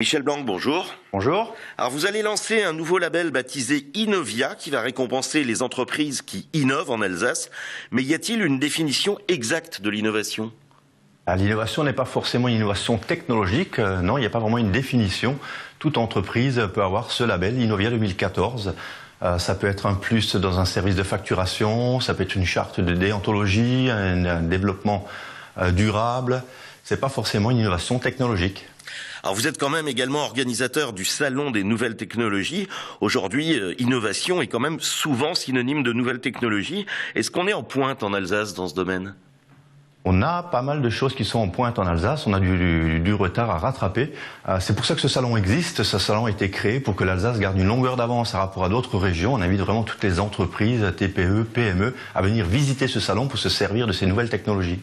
Michel Blanc, bonjour. Bonjour. Alors vous allez lancer un nouveau label baptisé Innovia qui va récompenser les entreprises qui innovent en Alsace. Mais y a-t-il une définition exacte de l'innovation ? L'innovation n'est pas forcément une innovation technologique, non, il n'y a pas vraiment une définition. Toute entreprise peut avoir ce label Innovia 2014. Ça peut être un plus dans un service de facturation, ça peut être une charte de déontologie, un développement durable. C'est pas forcément une innovation technologique. Alors vous êtes quand même également organisateur du Salon des nouvelles technologies. Aujourd'hui, innovation est quand même souvent synonyme de nouvelles technologies. Est-ce qu'on est en pointe en Alsace dans ce domaine ? On a pas mal de choses qui sont en pointe en Alsace, on a du retard à rattraper. C'est pour ça que ce salon existe. Ce salon a été créé pour que l'Alsace garde une longueur d'avance par rapport à d'autres régions. On invite vraiment toutes les entreprises, TPE, PME, à venir visiter ce salon pour se servir de ces nouvelles technologies.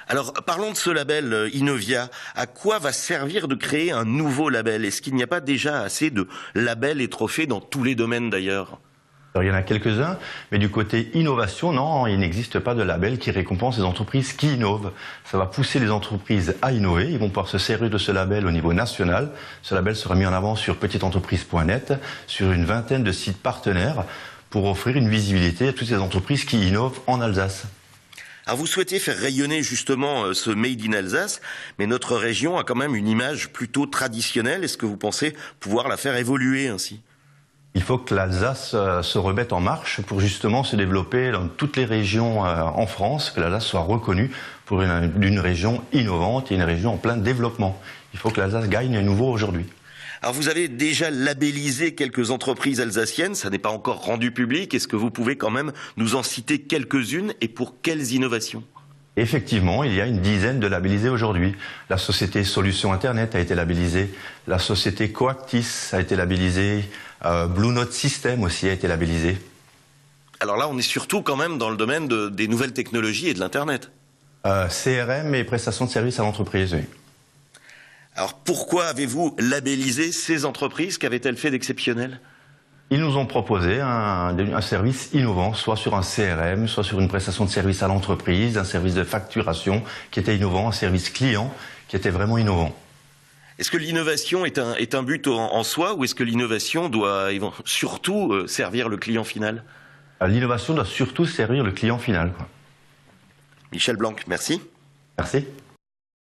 Alors, parlons de ce label Innovia. À quoi va servir de créer un nouveau label ? Est-ce qu'il n'y a pas déjà assez de labels et trophées dans tous les domaines d'ailleurs ? Alors, il y en a quelques-uns, mais du côté innovation, non, il n'existe pas de label qui récompense les entreprises qui innovent. Ça va pousser les entreprises à innover. Ils vont pouvoir se servir de ce label au niveau national. Ce label sera mis en avant sur petiteentreprise.net, sur une vingtaine de sites partenaires, pour offrir une visibilité à toutes ces entreprises qui innovent en Alsace. Alors vous souhaitez faire rayonner justement ce Made in Alsace, mais notre région a quand même une image plutôt traditionnelle. Est-ce que vous pensez pouvoir la faire évoluer ainsi ? Il faut que l'Alsace se remette en marche pour justement se développer dans toutes les régions en France, que l'Alsace soit reconnue pour une région innovante et une région en plein développement. Il faut que l'Alsace gagne à nouveau aujourd'hui. Alors vous avez déjà labellisé quelques entreprises alsaciennes, ça n'est pas encore rendu public. Est-ce que vous pouvez quand même nous en citer quelques-unes et pour quelles innovations ? Effectivement, il y a une dizaine de labellisés aujourd'hui. La société Solutions Internet a été labellisée, la société Coactis a été labellisée, Blue Note System aussi a été labellisée. Alors là, on est surtout quand même dans le domaine des nouvelles technologies et de l'Internet. CRM et prestations de services à l'entreprise, oui. Alors pourquoi avez-vous labellisé ces entreprises ? Qu'avaient-elles fait d'exceptionnel ? Ils nous ont proposé un service innovant, soit sur un CRM, soit sur une prestation de service à l'entreprise, un service de facturation qui était innovant, un service client qui était vraiment innovant. Est-ce que l'innovation est un but en soi ou est-ce que l'innovation doit surtout servir le client final ? L'innovation doit surtout servir le client final, quoi. Michel Blanc, merci. Merci.